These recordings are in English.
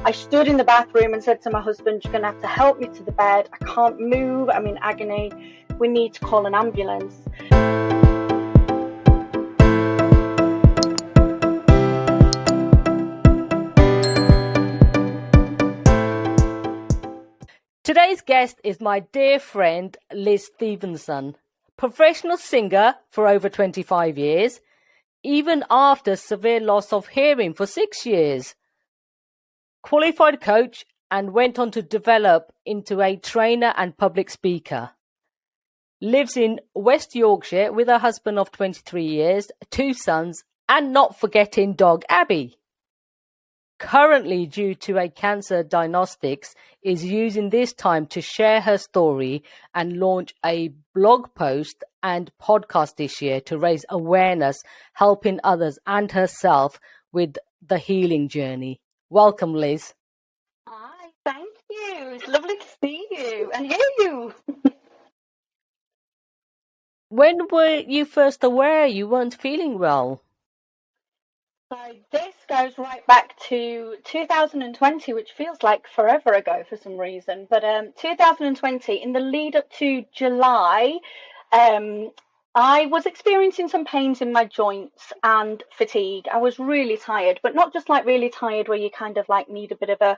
I stood in the bathroom and said to my husband, "You're going to have to help me to the bed. I can't move. I'm in agony. We need to call an ambulance." Today's guest is my dear friend, Liz Stephenson, professional singer for over 25 years, even after severe loss of hearing for 6 years. Qualified coach and went on to develop into a trainer and public speaker. Lives in West Yorkshire with her husband of 23 years, 2 sons, and not forgetting dog Abby. Currently, due to a cancer diagnostics, is using this time to share her story and launch a blog post and podcast this year to raise awareness, helping others and herself with the healing journey. Welcome, Liz. Hi, thank you. It's lovely to see you and hear you. When were you first aware you weren't feeling well? So this goes right back to 2020, which feels like forever ago for some reason. But 2020, in the lead up to July, um, I was experiencing some pains in my joints and fatigue. I was really tired, but not just like really tired where you kind of like need a bit of a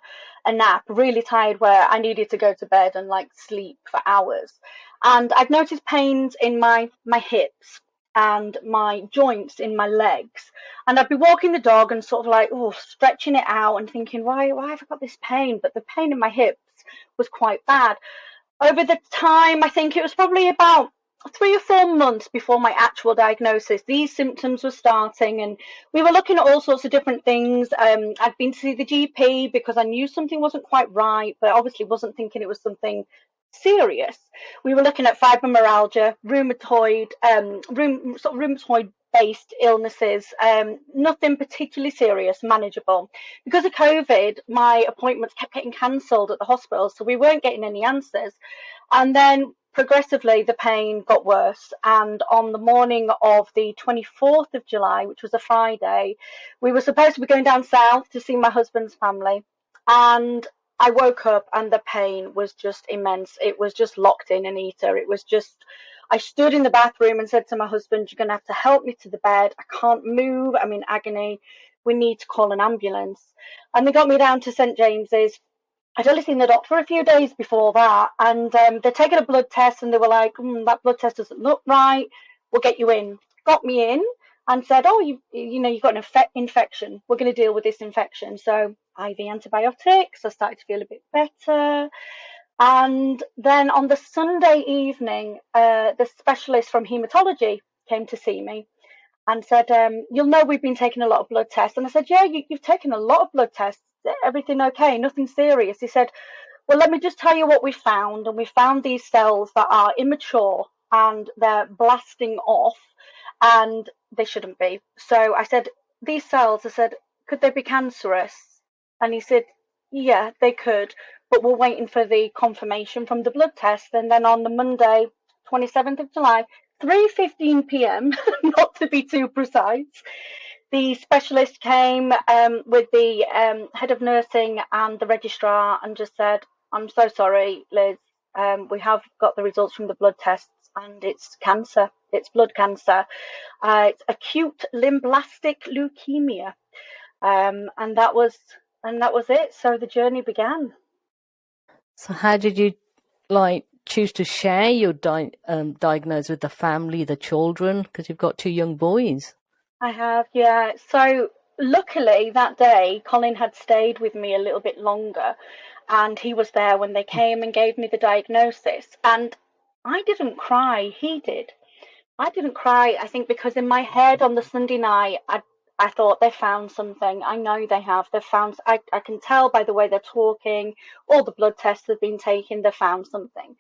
nap, really tired where I needed to go to bed and like sleep for hours. And I'd noticed pains in my hips and my joints in my legs. And I'd be walking the dog and sort of like, oh, stretching it out and thinking, why have I got this pain? But the pain in my hips was quite bad. Over the time, I think it was probably about 3 or 4 months before my actual diagnosis, these symptoms were starting, and we were looking at all sorts of different things. I'd been to see the GP because I knew something wasn't quite right, but obviously wasn't thinking it was something serious. We were looking at fibromyalgia, rheumatoid based illnesses, nothing particularly serious, manageable. Because of COVID, my appointments kept getting cancelled at the hospital, so we weren't getting any answers. And then progressively, the pain got worse. And on the morning of the 24th of July, which was a Friday, we were supposed to be going down south to see my husband's family. And I woke up and the pain was just immense. It was just locked in, Anita. It was just, I stood in the bathroom and said to my husband, "You're going to have to help me to the bed. I can't move. I'm in agony. We need to call an ambulance." And they got me down to St. James's. I'd only seen the doctor a few days before that, and they'd taken a blood test, and they were like, "That blood test doesn't look right. We'll get you in." Got me in and said, "Oh, you've got an infection. We're going to deal with this infection." So IV antibiotics. I started to feel a bit better. And then on the Sunday evening, the specialist from haematology came to see me and said, "You'll know we've been taking a lot of blood tests." And I said, "Yeah, you've taken a lot of blood tests. Everything okay? Nothing serious?" He said, "Well, let me just tell you what we found. And we found these cells that are immature and they're blasting off, and they shouldn't be." So I said, "These cells," I said, "could they be cancerous?" And he said, "Yeah, they could, but we're waiting for the confirmation from the blood test." And then on the Monday, 27th of July, 3:15 p.m., not to be too precise, the specialist came with the head of nursing and the registrar and just said, "I'm so sorry, Liz. We have got the results from the blood tests and it's cancer. It's blood cancer. It's acute lymphoblastic leukemia." And that was it. So the journey began. So how did you choose to share your diagnosis with the family, the children, because you've got 2 young boys? I have, yeah. So luckily that day, Colin had stayed with me a little bit longer, and he was there when they came and gave me the diagnosis. And I didn't cry, he did. I didn't cry, I think, because in my head on the Sunday night, I thought they found something. I know they have. They've found, I can tell by the way they're talking, all the blood tests have been taken, they found something.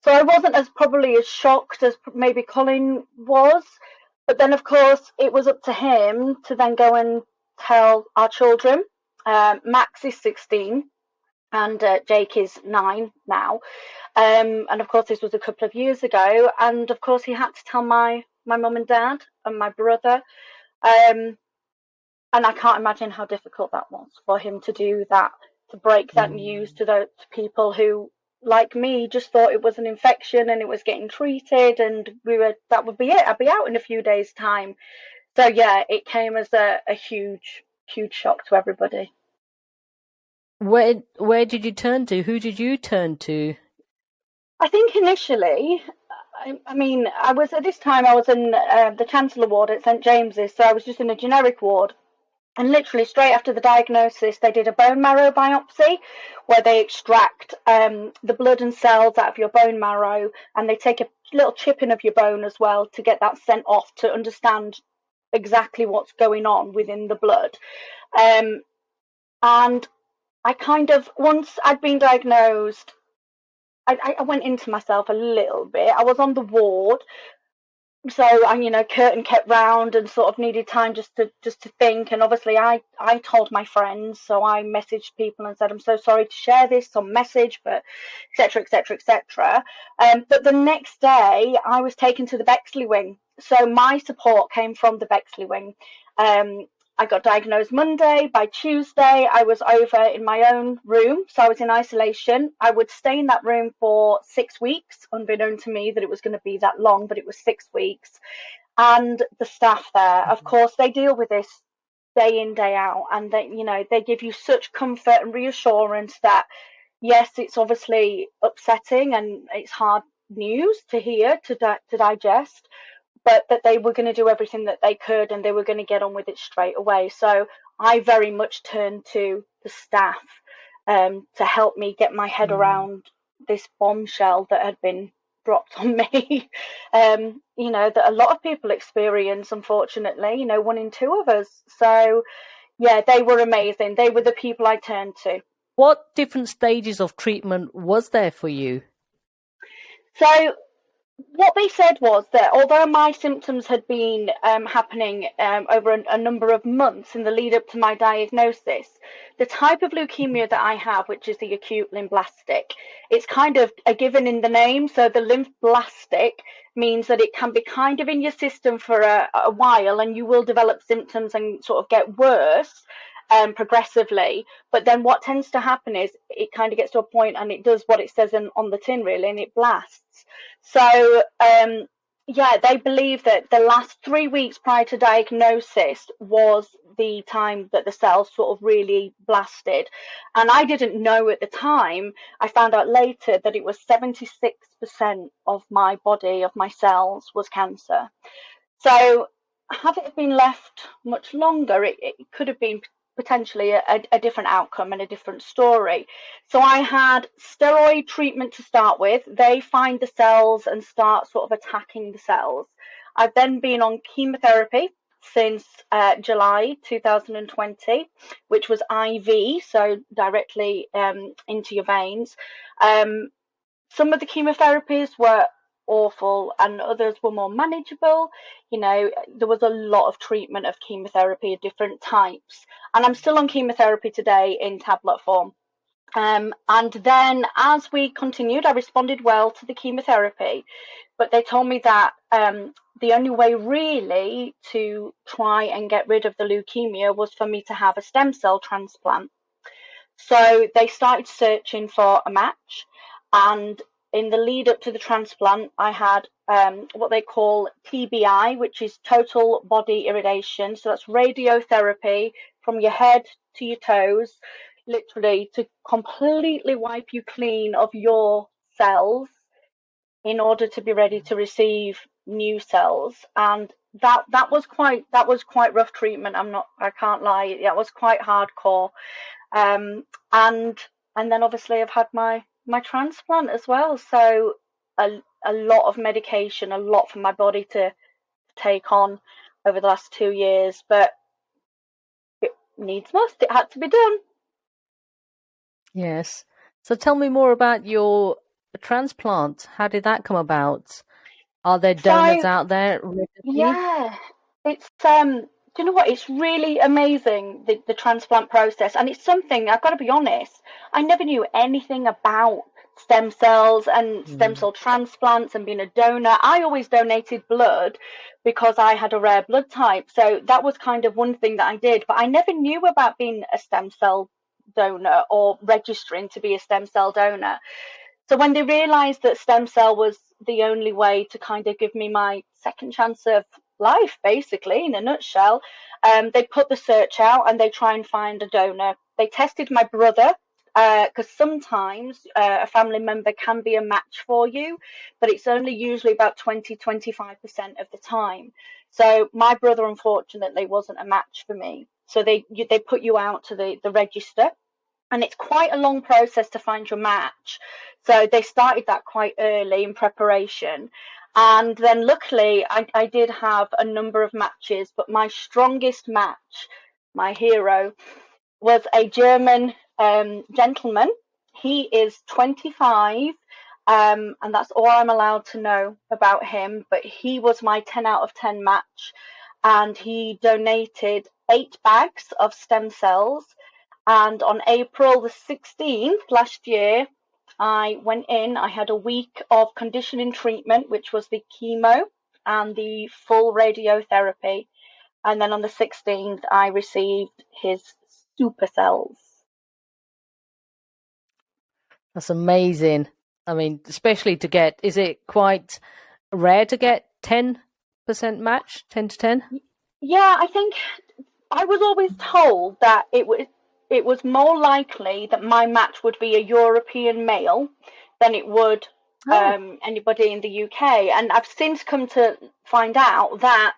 So I wasn't probably as shocked as maybe Colin was. But then, of course, it was up to him to then go and tell our children. Max is 16 and Jake is 9 now. And of course, this was a couple of years ago. And of course, he had to tell my mum and dad and my brother. And I can't imagine how difficult that was for him to do that, to break that news to those people who, like me, just thought it was an infection and it was getting treated, and that would be it. I'd be out in a few days' time. So yeah, it came as a huge, huge shock to everybody. Where did you turn to? Who did you turn to? I think initially, I mean, I was at this time I was in the Chancellor ward at St James's, so I was just in a generic ward. And literally straight after the diagnosis, they did a bone marrow biopsy where they extract the blood and cells out of your bone marrow, and they take a little chip in of your bone as well to get that sent off to understand exactly what's going on within the blood. And I kind of, once I'd been diagnosed, I went into myself a little bit. I was on the ward, so I curtain kept round and sort of needed time just to think. And obviously I told my friends, so I messaged people and said, I'm so sorry to share this on message, but etc etc etc. But the next day I was taken to the Bexley wing, so my support came from the Bexley wing. I got diagnosed Monday. By Tuesday, I was over in my own room. So I was in isolation. I would stay in that room for 6 weeks, unbeknown to me that it was going to be that long, but it was 6 weeks. And the staff there, of course, they deal with this day in, day out. And they give you such comfort and reassurance that, yes, it's obviously upsetting and it's hard news to hear, to digest, but that they were going to do everything that they could and they were going to get on with it straight away. So I very much turned to the staff to help me get my head around this bombshell that had been dropped on me. That a lot of people experience, unfortunately, 1 in 2 of us. So yeah, they were amazing. They were the people I turned to. What different stages of treatment was there for you? So what they said was that although my symptoms had been happening over a number of months in the lead up to my diagnosis, the type of leukemia that I have, which is the acute lymphoblastic, it's kind of a given in the name. So the lymphoblastic means that it can be kind of in your system for a while, and you will develop symptoms and sort of get worse progressively. But then what tends to happen is it kind of gets to a point and it does what it says on the tin, really, and it blasts. So yeah, they believe that the last 3 weeks prior to diagnosis was the time that the cells sort of really blasted. And I didn't know at the time. I found out later that it was 76% of my body, of my cells, was cancer. So had it been left much longer, it could have been potentially a different outcome and a different story. So I had steroid treatment to start with. They find the cells and start sort of attacking the cells. I've then been on chemotherapy since July 2020, which was IV, so directly into your veins. Some of the chemotherapies were awful and others were more manageable. There was a lot of treatment of chemotherapy of different types, and I'm still on chemotherapy today in tablet form. And then as we continued, I responded well to the chemotherapy, but they told me that the only way really to try and get rid of the leukemia was for me to have a stem cell transplant. So they started searching for a match, and in the lead up to the transplant, I had what they call TBI, which is total body irradiation. So that's radiotherapy from your head to your toes, literally to completely wipe you clean of your cells in order to be ready to receive new cells. And that was quite rough treatment. I can't lie. That was quite hardcore. Um, and then obviously I've had my transplant as well. So a lot of medication, a lot for my body to take on over the last 2 years, but it needs must. It had to be done. Yes. So tell me more about your transplant. How did that come about? Are there donors So out there ready for you? yeah, it's do you know what? It's really amazing, the transplant process, and it's something I've got to be honest. I never knew anything about stem cells and stem cell transplants and being a donor. I always donated blood because I had a rare blood type. So that was kind of one thing that I did, but I never knew about being a stem cell donor or registering to be a stem cell donor. So when they realized that stem cell was the only way to kind of give me my second chance of life, basically, in a nutshell, they put the search out and they try and find a donor. They tested my brother because sometimes a family member can be a match for you, but it's only usually about 20-25% of the time. So my brother, unfortunately, wasn't a match for me. So they put you out to the register, and it's quite a long process to find your match. So they started that quite early in preparation. And then luckily, I did have a number of matches, but my strongest match, my hero, was a German gentleman. He is 25, and that's all I'm allowed to know about him. But he was my 10 out of 10 match, and he donated 8 bags of stem cells. And on April the 16th last year, I went in. I had a week of conditioning treatment, which was the chemo and the full radiotherapy. And then on the 16th, I received his super cells. That's amazing. I mean, especially to get, is it quite rare to get 10% match, 10 to 10? Yeah, I think I was always told that it was more likely that my match would be a European male than it would anybody in the UK. And I've since come to find out that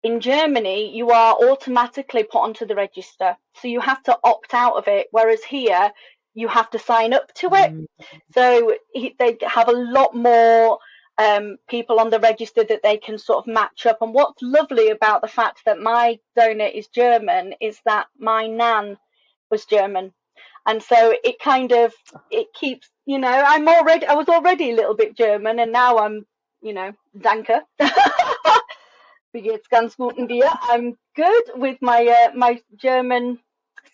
in Germany, you are automatically put onto the register. So you have to opt out of it, whereas here, you have to sign up to it. So they have a lot more people on the register that they can sort of match up. And what's lovely about the fact that my donor is German is that my nan was German. And so it keeps, I was already a little bit German, and now I'm, Danke. Wie geht's? Ganz gut und dir? I'm good with my German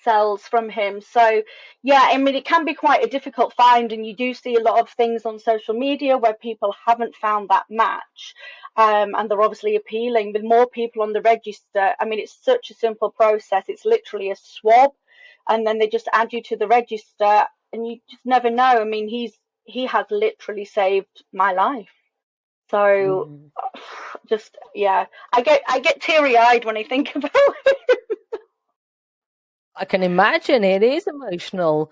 cells from him. So yeah, I mean, it can be quite a difficult find, and you do see a lot of things on social media where people haven't found that match, and they're obviously appealing with more people on the register. I mean, it's such a simple process. It's literally a swab, and then they just add you to the register, and you just never know. I mean, he has literally saved my life. So just yeah, I get teary-eyed when I think about it. I can imagine it is emotional.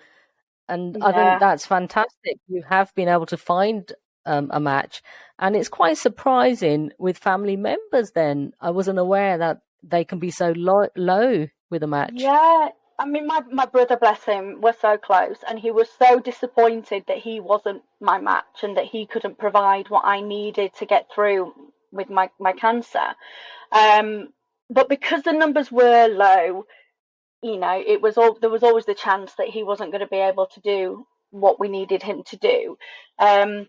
And I think that's fantastic. You have been able to find a match. And it's quite surprising with family members then. I wasn't aware that they can be so low with a match. Yeah, I mean, my brother, bless him, was so close, and he was so disappointed that he wasn't my match and that he couldn't provide what I needed to get through with my cancer. But because the numbers were low, there was always the chance that he wasn't going to be able to do what we needed him to do. And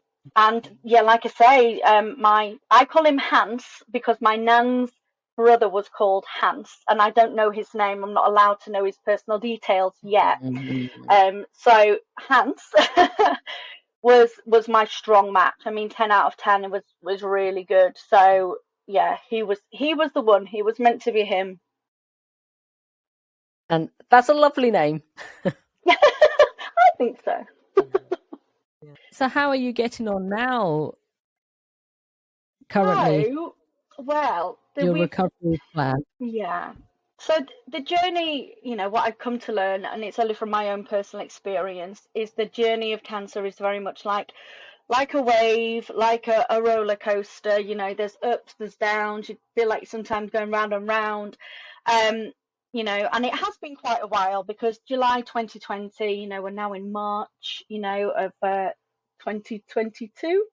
yeah, like I say, I call him Hans because my nan's brother was called Hans, and I don't know his name. I'm not allowed to know his personal details yet. So Hans was my strong match. I mean, 10 out of 10 was really good. So yeah, he was the one. He was meant to be him. And that's a lovely name. I think so. So how are you getting on now currently? Oh, well, your recovery plan? Yeah. So the journey, what I've come to learn, and it's only from my own personal experience, is the journey of cancer is very much like a wave, like a roller coaster. There's ups, there's downs. You feel like you're sometimes going round and round. And it has been quite a while because July 2020, we're now in March, of 2022.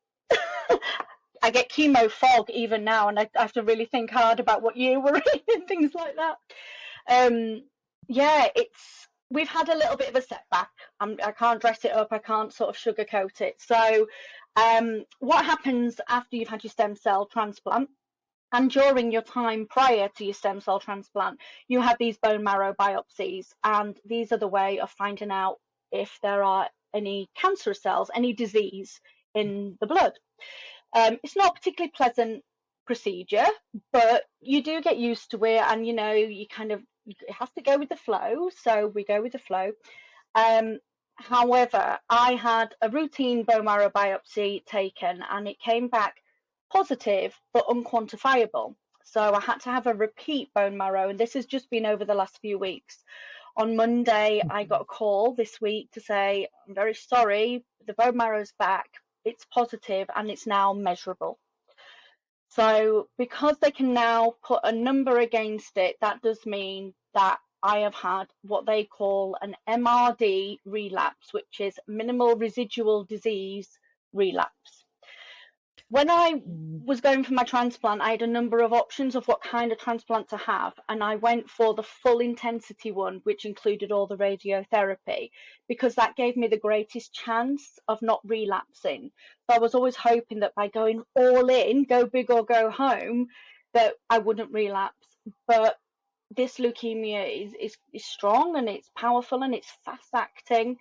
I get chemo fog even now, and I have to really think hard about what year we're in and things like that. Yeah, we've had a little bit of a setback. I can't dress it up. I can't sort of sugarcoat it. So, what happens after you've had your stem cell transplant? And during your time prior to your stem cell transplant, you have these bone marrow biopsies, and these are the way of finding out if there are any cancerous cells, any disease in the blood. It's not a particularly pleasant procedure, but you do get used to it, and you kind of, it has to go with the flow, so we go with the flow. However, I had a routine bone marrow biopsy taken, and it came back positive but unquantifiable. So I had to have a repeat bone marrow, and this has just been over the last few weeks. On Monday, I got a call this week to say, I'm very sorry, the bone marrow's back, it's positive, and it's now measurable. So because they can now put a number against it, that does mean that I have had what they call an MRD relapse, which is minimal residual disease relapse. When I was going for my transplant, I had a number of options of what kind of transplant to have, and I went for the full intensity one, which included all the radiotherapy, because that gave me the greatest chance of not relapsing. So I was always hoping that by going all in, go big or go home, that I wouldn't relapse. But this leukemia is strong, and it's powerful, and it's fast acting.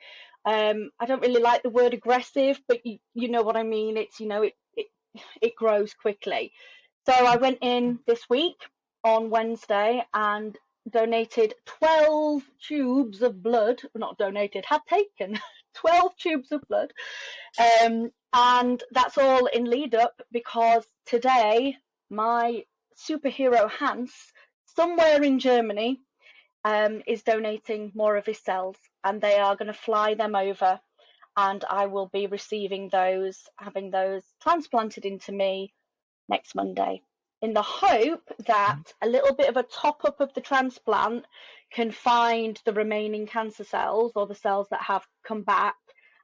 I don't really like the word aggressive, but you know what I mean. It's it grows quickly. So I went in this week on Wednesday and donated 12 tubes of blood. Not donated, had taken 12 tubes of blood. And that's all in lead up, because today my superhero Hans, somewhere in Germany, is donating more of his cells, and they are going to fly them over, and I will be receiving those, having those transplanted into me next Monday, in the hope that a little bit of a top up of the transplant can find the remaining cancer cells, or the cells that have come back,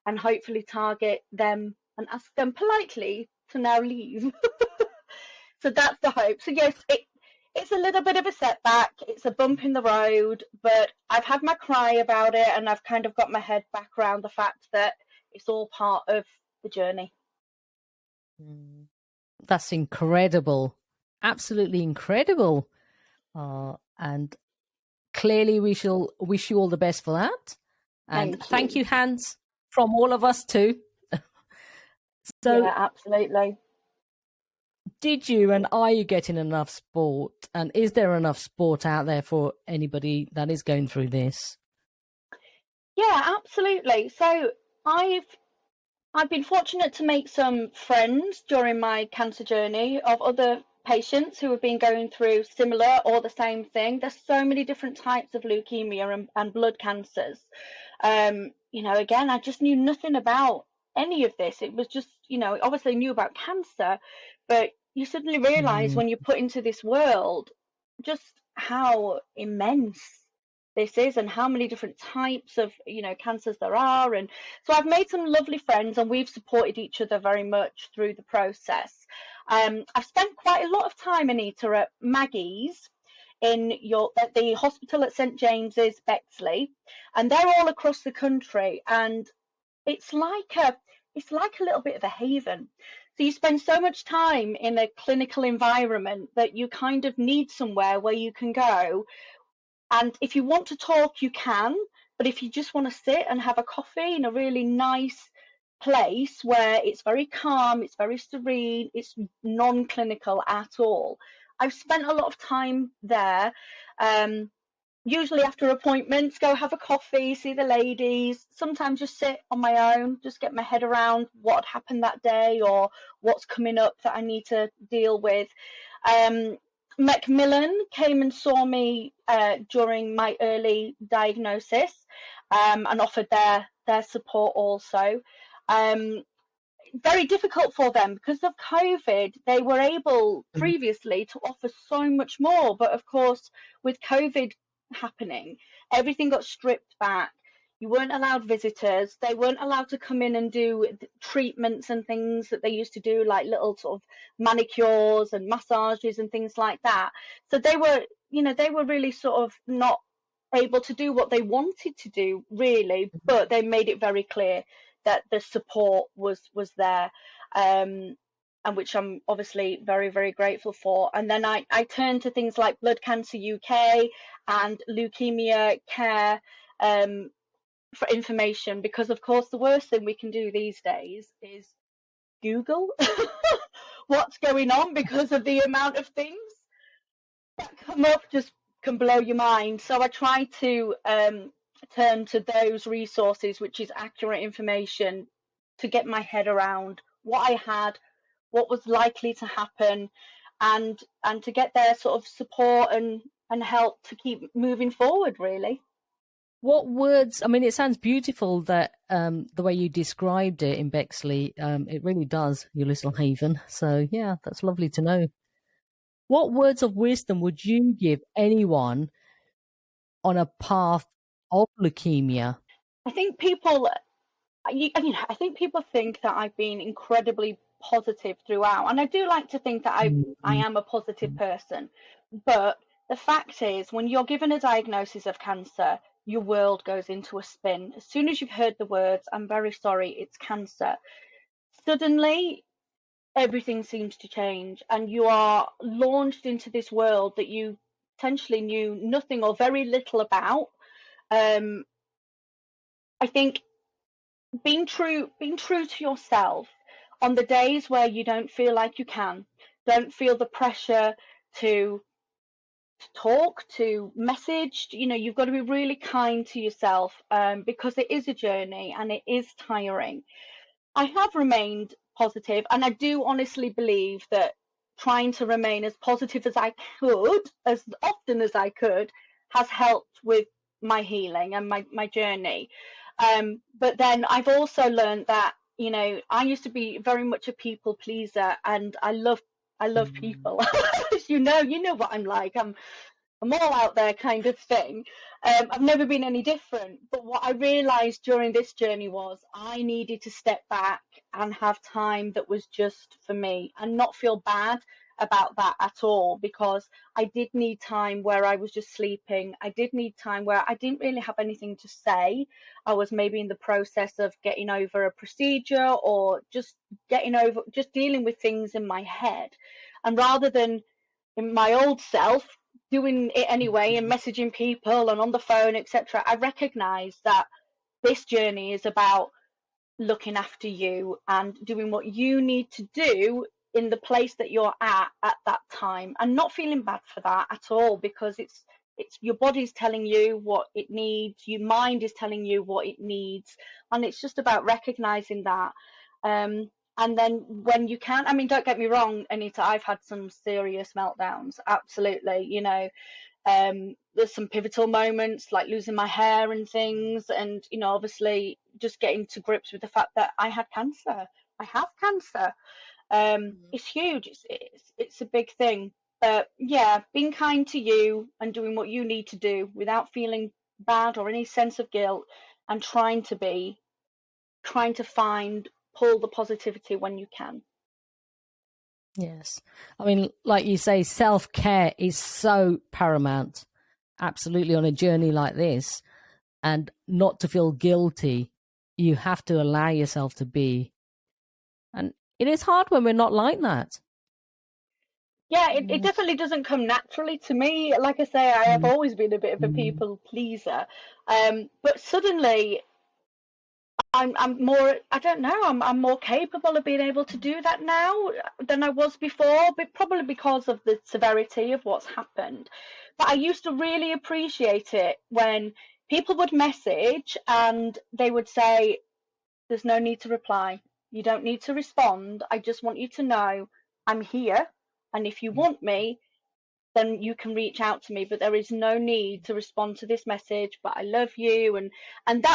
and hopefully target them and ask them politely to now leave. So that's the hope. So yes, it's a little bit of a setback. It's a bump in the road, but I've had my cry about it, and I've kind of got my head back around the fact that it's all part of the journey. That's incredible. Absolutely incredible. And clearly we shall wish you all the best for that. And thank you, Hans, from all of us too. So yeah, absolutely. Did you and are you getting enough sport? And is there enough sport out there for anybody that is going through this? Yeah, absolutely. So I've been fortunate to make some friends during my cancer journey of other patients who have been going through similar or the same thing. There's so many different types of leukemia and blood cancers. Again, I just knew nothing about any of this. It was just, obviously knew about cancer, but you suddenly realize when you're put into this world just how immense this is, and how many different types of cancers there are. And so I've made some lovely friends, and we've supported each other very much through the process. I've spent quite a lot of time, Anita, at Maggie's at the hospital at St James's, Bexley, and they're all across the country, and it's like a little bit of a haven. So you spend so much time in a clinical environment that you kind of need somewhere where you can go. And if you want to talk, you can. But if you just want to sit and have a coffee in a really nice place where it's very calm, it's very serene, it's non-clinical at all, I've spent a lot of time there. Usually after appointments, go have a coffee, see the ladies, sometimes just sit on my own, just get my head around what happened that day or what's coming up that I need to deal with. Macmillan came and saw me during my early diagnosis, and offered their support also. Very difficult for them because of COVID. They were able previously to offer so much more, but of course with COVID happening, everything got stripped back. You weren't allowed visitors. They weren't allowed to come in and do treatments and things that they used to do, like little sort of manicures and massages and things like that. So they were really sort of not able to do what they wanted to do, really, but they made it very clear that the support was there, and which I'm obviously very, very grateful for. And then I turned to things like Blood Cancer UK and Leukemia Care for information, because of course the worst thing we can do these days is Google what's going on, because of the amount of things that come up just can blow your mind. So I try to turn to those resources, which is accurate information, to get my head around what I had, what was likely to happen, and to get their sort of support and help to keep moving forward, really. What words? I mean, it sounds beautiful that the way you described it in Bexley. It really does, your little haven. So yeah, that's lovely to know. What words of wisdom would you give anyone on a path of leukemia? I think people, I think people think that I've been incredibly positive throughout, and I do like to think that I Mm. am a positive person. But the fact is, when you're given a diagnosis of cancer, your world goes into a spin. As soon as you've heard the words, "I'm very sorry, it's cancer," suddenly everything seems to change, and you are launched into this world that you potentially knew nothing or very little about. Um, I think being true to yourself on the days where you don't feel like you don't feel the pressure to talk, to message. You've got to be really kind to yourself, because it is a journey and it is tiring. I have remained positive, and I do honestly believe that trying to remain as positive as I could, as often as I could, has helped with my healing and my journey. But then I've also learned that, I used to be very much a people pleaser, and I love Mm. people. You know what I'm like. I'm all out there kind of thing. I've never been any different. But what I realised during this journey was I needed to step back and have time that was just for me, and not feel bad about that at all, because I did need time where I was just sleeping. I did need time where I didn't really have anything to say. I was maybe in the process of getting over a procedure, or just dealing with things in my head. And rather than in my old self doing it anyway and messaging people and on the phone, etc., I recognize that this journey is about looking after you and doing what you need to do in the place that you're at that time, and not feeling bad for that at all, because it's your body's telling you what it needs, your mind is telling you what it needs, and it's just about recognizing that. And then when you can, I mean, don't get me wrong, Anita, I've had some serious meltdowns, absolutely. There's some pivotal moments like losing my hair and things, and obviously just getting to grips with the fact that I had cancer. I have cancer. It's huge. It's a big thing. But yeah, being kind to you and doing what you need to do without feeling bad or any sense of guilt, and trying to pull the positivity when you can. Yes. I mean, like you say, self-care is so paramount, absolutely, on a journey like this. And not to feel guilty, you have to allow yourself to be. And it is hard when we're not like that. Yeah, it Yes. definitely doesn't come naturally to me. Like I say, I have Mm. always been a bit of a Mm. people pleaser. But suddenly I'm more, I don't know, I'm more capable of being able to do that now than I was before, but probably because of the severity of what's happened. But I used to really appreciate it when people would message and they would say, "There's no need to reply. You don't need to respond. I just want you to know I'm here. And if you want me, then you can reach out to me, but there is no need to respond to this message, but I love you." And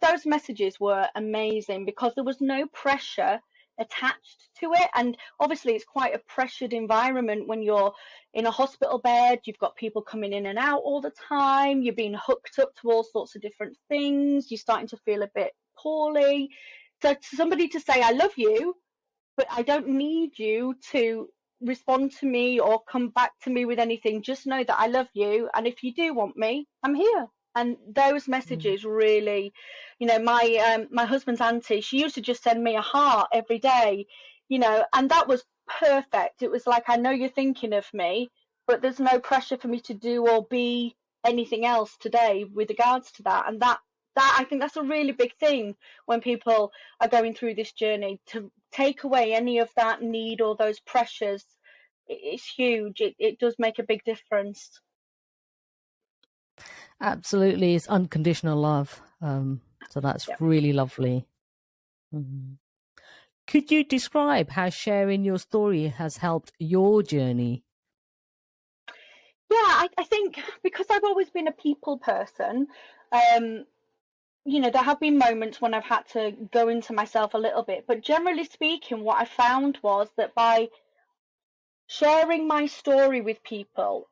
those messages were amazing, because there was no pressure attached to it. And obviously it's quite a pressured environment when you're in a hospital bed. You've got people coming in and out all the time, you're being hooked up to all sorts of different things, you're starting to feel a bit poorly. So to somebody to say, "I love you, but I don't need you to respond to me or come back to me with anything. Just know that I love you. And if you do want me, I'm here." And those Mm. messages really, my husband's auntie, she used to just send me a heart every day, and that was perfect. It was like, "I know you're thinking of me, but there's no pressure for me to do or be anything else today with regards to that." And I think that's a really big thing when people are going through this journey, to take away any of that need or those pressures. It's huge. It does make a big difference. Absolutely, it's unconditional love. So that's Yeah. really lovely. Mhm. Could you describe how sharing your story has helped your journey? Yeah, I think because I've always been a people person, there have been moments when I've had to go into myself a little bit, but generally speaking, what I found was that by sharing my story with people,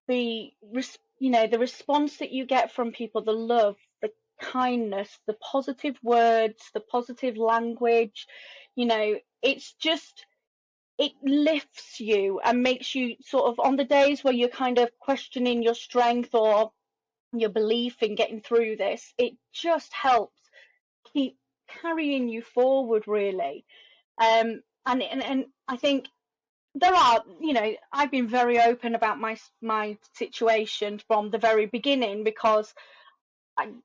the response that you get from people, the love, the kindness, the positive words, the positive language, it's just, it lifts you and makes you sort of, on the days where you're kind of questioning your strength or your belief in getting through this, it just helps keep carrying you forward, really. And I think there are, I've been very open about my situation from the very beginning, because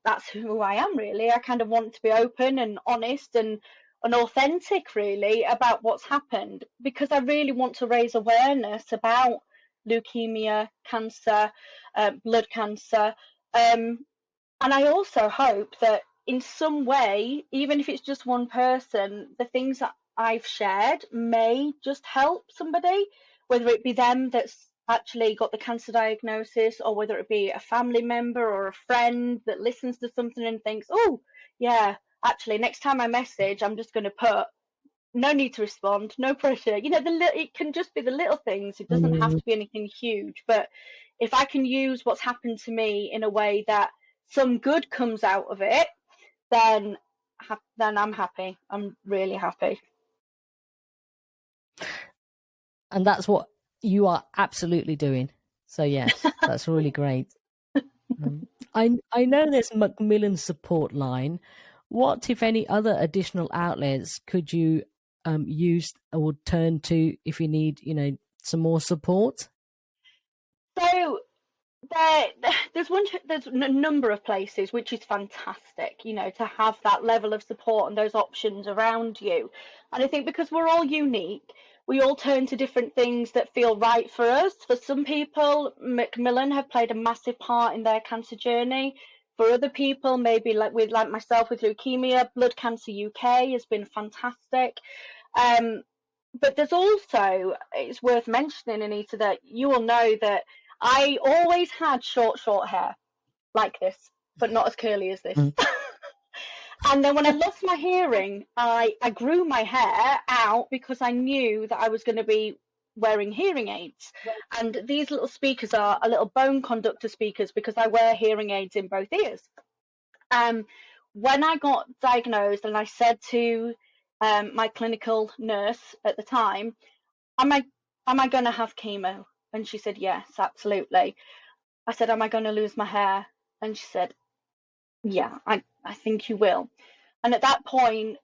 that's who I am, really. I kind of want to be open and honest and authentic, really, about what's happened, because I really want to raise awareness about leukemia, cancer, blood cancer. And I also hope that in some way, even if it's just one person, the things that I've shared may just help somebody, whether it be them that's actually got the cancer diagnosis, or whether it be a family member or a friend that listens to something and thinks, oh, yeah, actually, next time I message, I'm just going to put, no need to respond, no pressure. It can just be the little things. It doesn't have Mm. to be anything huge. But if I can use what's happened to me in a way that some good comes out of it, then I'm happy. I'm really happy. And that's what you are absolutely doing. So yes, that's really great. I know there's Macmillan support line. What, if any, other additional outlets could you use or turn to if you need, some more support? So there's a number of places, which is fantastic, to have that level of support and those options around you. And I think because we're all unique, we all turn to different things that feel right for us. For some people, Macmillan have played a massive part in their cancer journey. For other people, maybe like myself with leukemia, Blood Cancer UK has been fantastic. Um, but there's also, it's worth mentioning, Anita, that you will know that I always had short hair like this, but not as curly as this. Mm. And then when I lost my hearing, I grew my hair out because I knew that I was going to be wearing hearing aids. And these little speakers are little bone conductor speakers, because I wear hearing aids in both ears. When I got diagnosed, and I said to my clinical nurse at the time, am I going to have chemo? And she said, yes, absolutely. I said, am I going to lose my hair? And she said, yeah, I think you will. And at that point,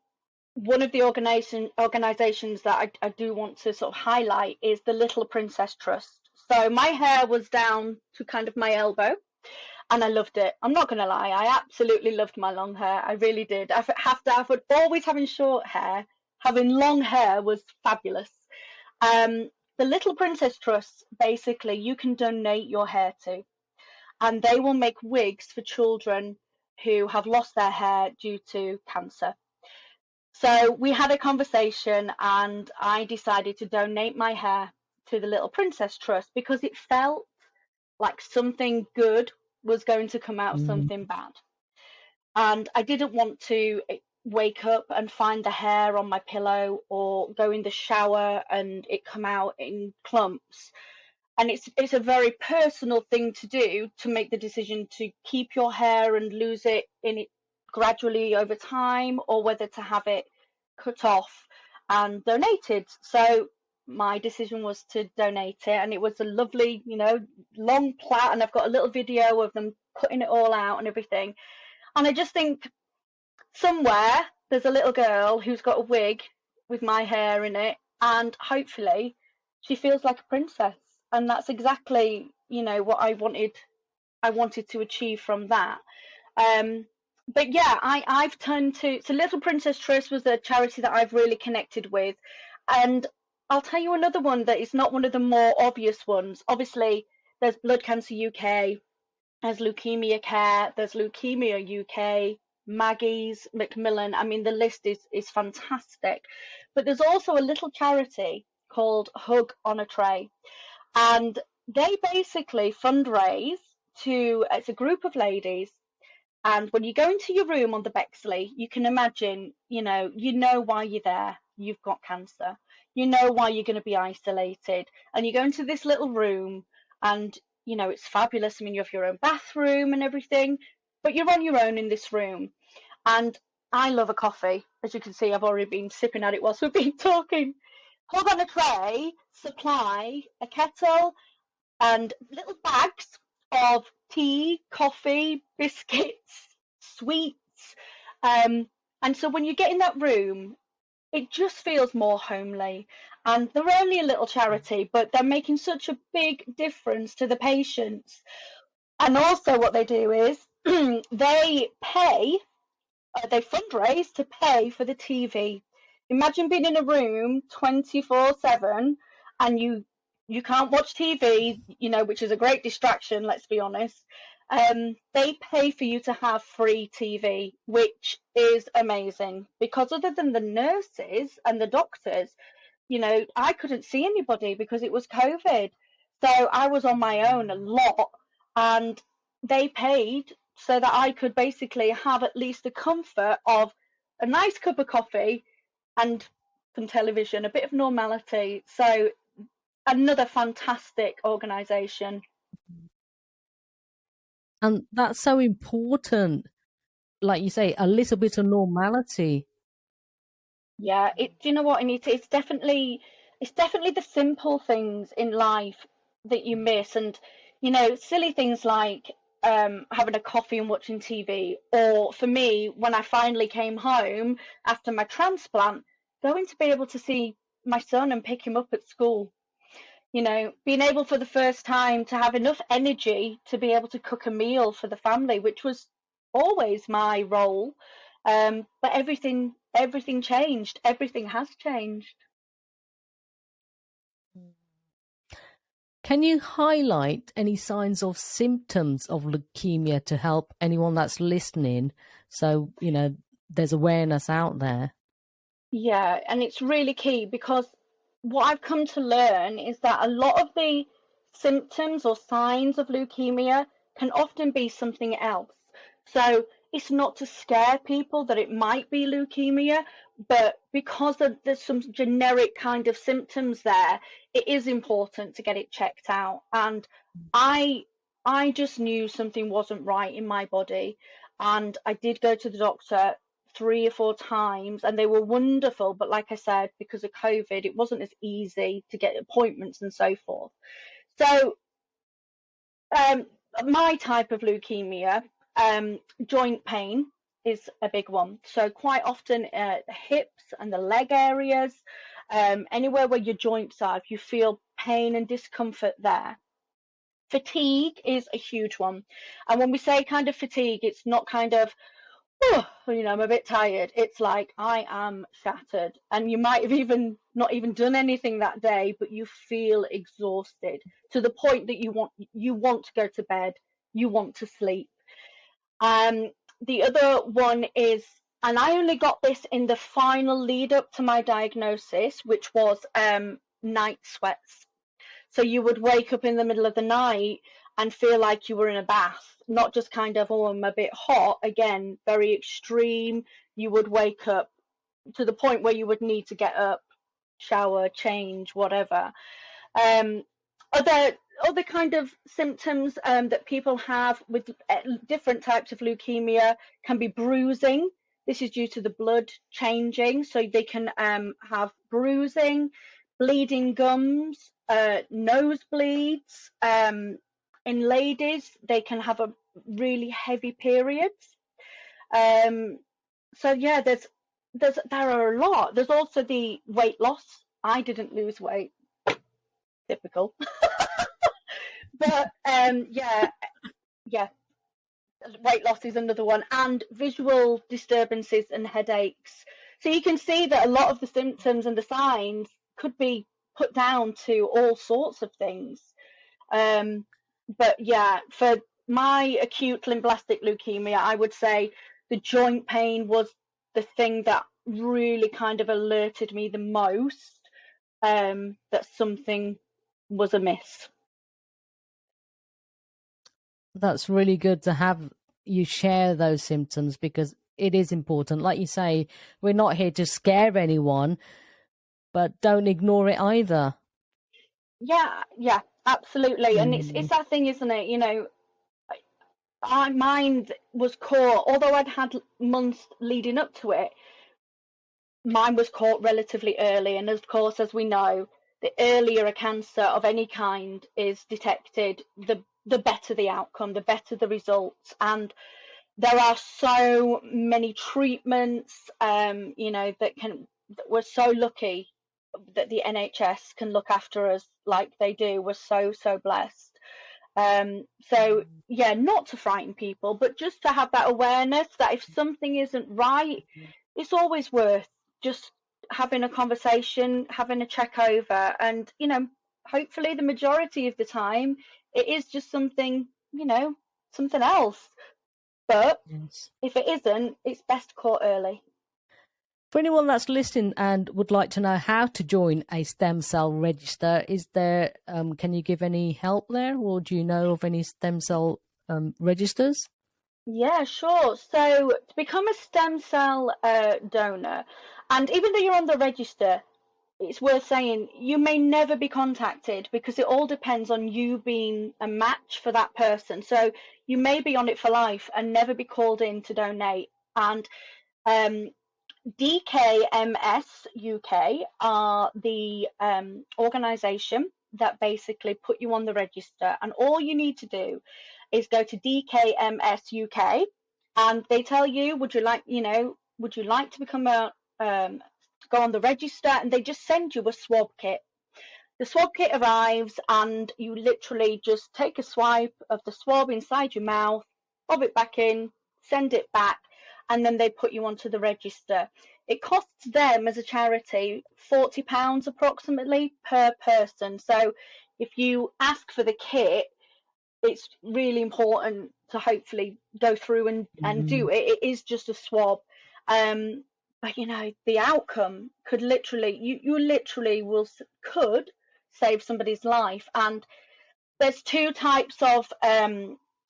one of the organizations that I do want to sort of highlight is the Little Princess Trust. So my hair was down to kind of my elbow, and I loved it. I'm not going to lie, I absolutely loved my long hair. I really did. Always having short hair, having long hair was fabulous. Um, the Little Princess Trust, basically, you can donate your hair to, and they will make wigs for children who have lost their hair due to cancer. So we had a conversation, and I decided to donate my hair to the Little Princess Trust because it felt like something good was going to come out of Mm. something bad. And I didn't want to wake up and find the hair on my pillow, or go in the shower and it come out in clumps. And it's a very personal thing to do, to make the decision to keep your hair and lose it in it gradually over time, or whether to have it cut off and donated. So my decision was to donate it, and it was a lovely, long plait, and I've got a little video of them cutting it all out and everything. And I just think, somewhere there's a little girl who's got a wig with my hair in it, and hopefully she feels like a princess. And that's exactly, what I wanted to achieve from that. But yeah, I've turned to, so Little Princess Trust was a charity that I've really connected with. And I'll tell you another one that is not one of the more obvious ones. Obviously, there's Blood Cancer UK, there's Leukemia Care, there's Leukemia UK, Maggie's, Macmillan. I mean, the list is fantastic. But there's also a little charity called Hug on a Tray. And they basically fundraise to, it's a group of ladies, and when you go into your room on the Bexley, you can imagine, you know why you're there. You've got cancer. You know why you're going to be isolated. And you go into this little room and, it's fabulous. I mean, you have your own bathroom and everything, but you're on your own in this room. And I love a coffee. As you can see, I've already been sipping at it whilst we've been talking. Hold on a tray, supply a kettle and little bags of tea, coffee, biscuits, sweets. And so when you get in that room, it just feels more homely. And they're only a little charity, but they're making such a big difference to the patients. And also, what they do is they pay, they fundraise to pay for the TV. Imagine being in a room 24/7 and you can't watch TV, which is a great distraction, let's be honest. They pay for you to have free TV, which is amazing because other than the nurses and the doctors, I couldn't see anybody because it was COVID. So I was on my own a lot, and they paid so that I could basically have at least the comfort of a nice cup of coffee and some television, a bit of normality. So another fantastic organisation. And that's so important. Like you say, a little bit of normality. Yeah, do you know what, Anita? It's definitely the simple things in life that you miss, and silly things like having a coffee and watching TV, or for me, when I finally came home after my transplant, going to be able to see my son and pick him up at school. Being able for the first time to have enough energy to be able to cook a meal for the family, which was always my role. But everything changed. Everything has changed. Can you highlight any signs or symptoms of leukemia to help anyone that's listening? So, there's awareness out there. Yeah, and it's really key because what I've come to learn is that a lot of the symptoms or signs of leukemia can often be something else. So it's not to scare people that it might be leukemia, but because there's some generic kind of symptoms there, it is important to get it checked out. And I I just knew something wasn't right in my body, and I did go to the doctor 3 or 4 times and they were wonderful, but like I said, because of COVID it wasn't as easy to get appointments and so forth. So um, my type of leukemia, joint pain is a big one. So quite often the hips and the leg areas, anywhere where your joints are, if you feel pain and discomfort there. Fatigue is a huge one. And when we say kind of fatigue, it's not kind of, oh, I'm a bit tired. It's like I am shattered. And you might have even not even done anything that day, but you feel exhausted to the point that you want to go to bed, you want to sleep. Um, the other one is, and I only got this in the final lead up to my diagnosis, which was night sweats. So you would wake up in the middle of the night and feel like you were in a bath, not just kind of, oh, I'm a bit hot. Again, very extreme. You would wake up to the point where you would need to get up, shower, change, whatever. Um, other kind of symptoms that people have with different types of leukemia can be bruising. This is due to the blood changing, so they can have bruising, bleeding gums, nosebleeds. In ladies, they can have a really heavy periods. Um, so yeah, there are a lot. There's also the weight loss. I didn't lose weight, typical. But yeah, yeah. weight loss is another one, and visual disturbances and headaches. So you can see that a lot of the symptoms and the signs could be put down to all sorts of things. But yeah, for my acute lymphoblastic leukemia, I would say the joint pain was the thing that really kind of alerted me the most, that something was amiss. That's really good to have you share those symptoms, because it is important. Like you say, we're not here to scare anyone, but don't ignore it either. Yeah, absolutely. And it's Mm. that thing, isn't it? You know, my mind was caught, although I'd had months leading up to it, mine was caught relatively early. And of course, as we know, the earlier a cancer of any kind is detected, the better the outcome, the better the results. And there are so many treatments, that we're so lucky that the NHS can look after us like they do. We're so blessed. So yeah, not to frighten people, but just to have that awareness that if something isn't right, it's always worth just having a conversation, having a check over, and hopefully the majority of the time it is just something, something else. But Yes. if it isn't, it's best caught early. For anyone that's listening and would like to know how to join a stem cell register, is there? Can you give any help there, or do you know of any stem cell registers? Yeah, sure. So to become a stem cell donor, and even though you're on the register, it's worth saying you may never be contacted because it all depends on you being a match for that person. So you may be on it for life and never be called in to donate. And um, DKMS UK are the organisation that basically put you on the register, and all you need to do is go to DKMS UK, and they tell you, would you like to become go on the register, and they just send you a swab kit. The swab kit arrives, and you literally just take a swipe of the swab inside your mouth, bob it back in, send it back, and then they put you onto the register. It costs them as a charity £40 approximately per person. So if you ask for the kit, it's really important to hopefully go through and do Mhm. it. It is just a swab. But the outcome could literally, you literally could save somebody's life. And there's two types of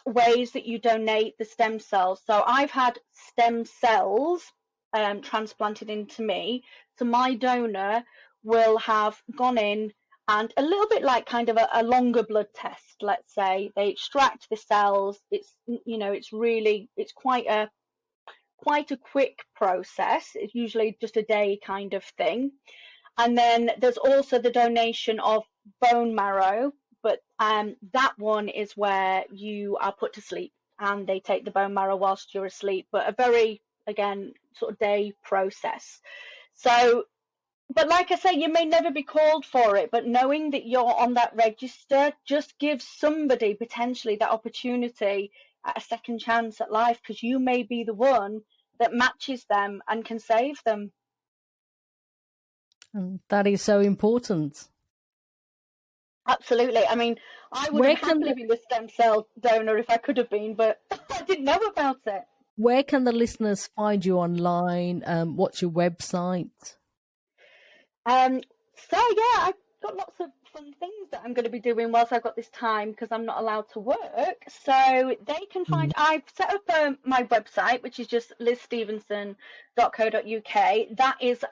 ways that you donate the stem cells. So I've had stem cells transplanted into me. So my donor will have gone in, and a little bit like kind of a longer blood test, let's say. They extract the cells. It's quite a quick process. It's usually just a day kind of thing. And then there's also the donation of bone marrow, but that one is where you are put to sleep and they take the bone marrow whilst you're asleep, but a very, again, sort of day process. So, but like I say, you may never be called for it, but knowing that you're on that register just gives somebody potentially that opportunity at a second chance at life, because you may be the one that matches them and can save them. And that is so important. Absolutely. I mean, I would have Where can happily the, been the stem cell donor if I could have been, but I didn't know about it. where can the listeners find you online? What's your website? Um, so yeah, I've got lots of fun things that I'm going to be doing whilst I've got this time because I'm not allowed to work. So they can find. I've set up my website, which is just lizstephenson.co.uk. That is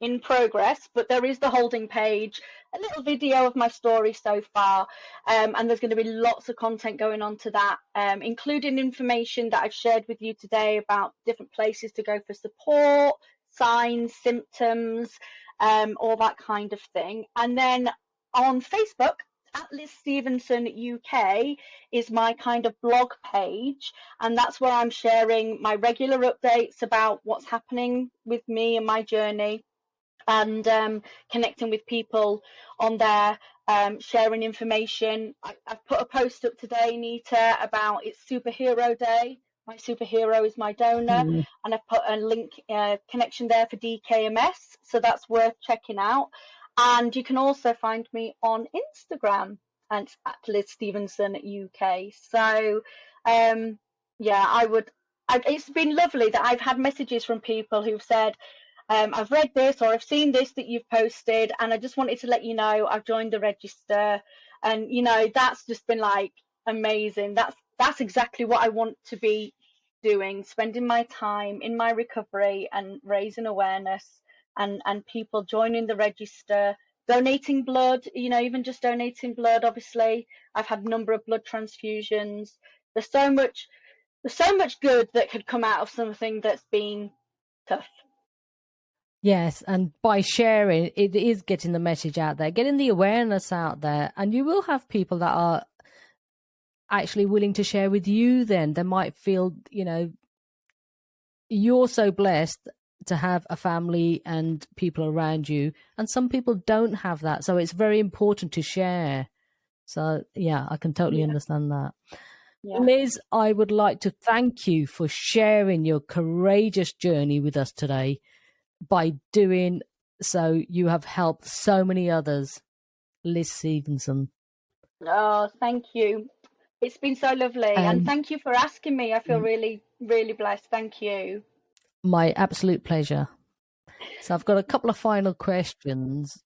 in progress, but there is the holding page, a little video of my story so far, and there's going to be lots of content going on to that, including information that I've shared with you today about different places to go for support, signs, symptoms, all that kind of thing. And then on Facebook, at Liz Stephenson UK is my kind of blog page, and that's where I'm sharing my regular updates about what's happening with me and my journey. and connecting with people on there, sharing information. I've put a post up today, Anita, about it's Superhero Day. My superhero is my donor, Mm. and I've put a link connection there for DKMS, so that's worth checking out. And you can also find me on Instagram, and it's at Liz Stephenson UK. So yeah, it's been lovely that I've had messages from people who've said, I've read this or I've seen this that you've posted, and I just wanted to let you know I've joined the register. And that's just been like amazing. That's exactly what I want to be doing, spending my time in my recovery and raising awareness, and people joining the register, donating blood, even just donating blood. Obviously, I've had a number of blood transfusions. There's so much good that could come out of something that's been tough. Yes, and by sharing, it is getting the message out there, getting the awareness out there, and you will have people that are actually willing to share with you. Then they might feel, you're so blessed to have a family and people around you, and some people don't have that. So it's very important to share. So yeah, I can totally Yeah. understand that. Yeah. Liz, I would like to thank you for sharing your courageous journey with us today. By doing so, you have helped so many others. Liz Stephenson. Oh, thank you. It's been so lovely. And And thank you for asking me. I feel really, really blessed. Thank you. my absolute pleasure. So I've got a couple of final questions.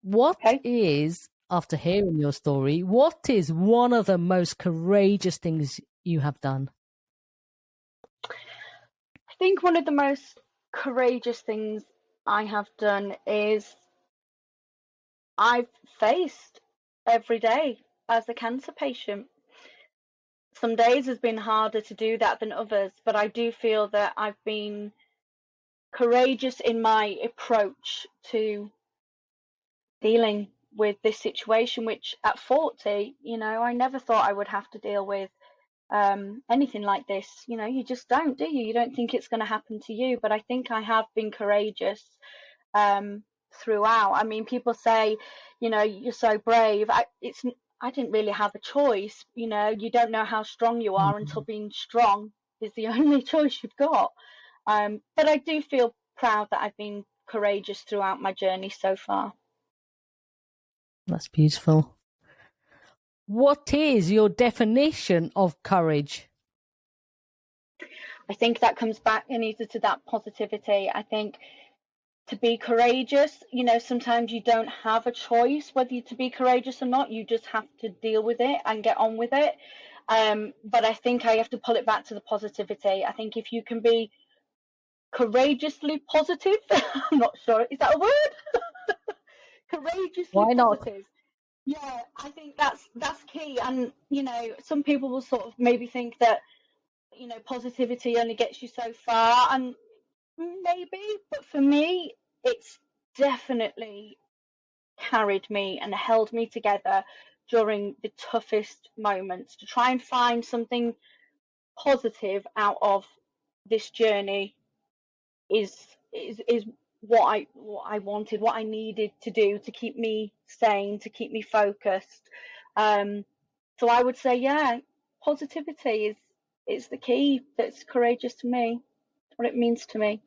What Okay. is, after hearing your story, what is one of the most courageous things you have done? I think one of the most courageous things I have done is I've faced every day as a cancer patient. Some days has been harder to do that than others, but I do feel that I've been courageous in my approach to dealing with this situation, which at 40, I never thought I would have to deal with anything like this. You just don't, do you? You don't think it's going to happen to you, but I think I have been courageous throughout. I mean, people say, you're so brave. I didn't really have a choice. You don't know how strong you are until being strong is the only choice you've got. But I do feel proud that I've been courageous throughout my journey so far. That's beautiful. What is your definition of courage? I think that comes back, Anita, to that positivity. I think to be courageous, sometimes you don't have a choice whether to be courageous or not. You just have to deal with it and get on with it. But I think I have to pull it back to the positivity. I think if you can be courageously positive, I'm not sure, is that a word? Courageously Why not? positive. Yeah, I think that's key. And some people will sort of maybe think that positivity only gets you so far, and maybe, but for me, it's definitely carried me and held me together during the toughest moments to try and find something positive out of this journey is what I wanted, what I needed to do to keep me sane, to keep me focused. So I would say, yeah, positivity is the key that's courageous to me, what it means to me.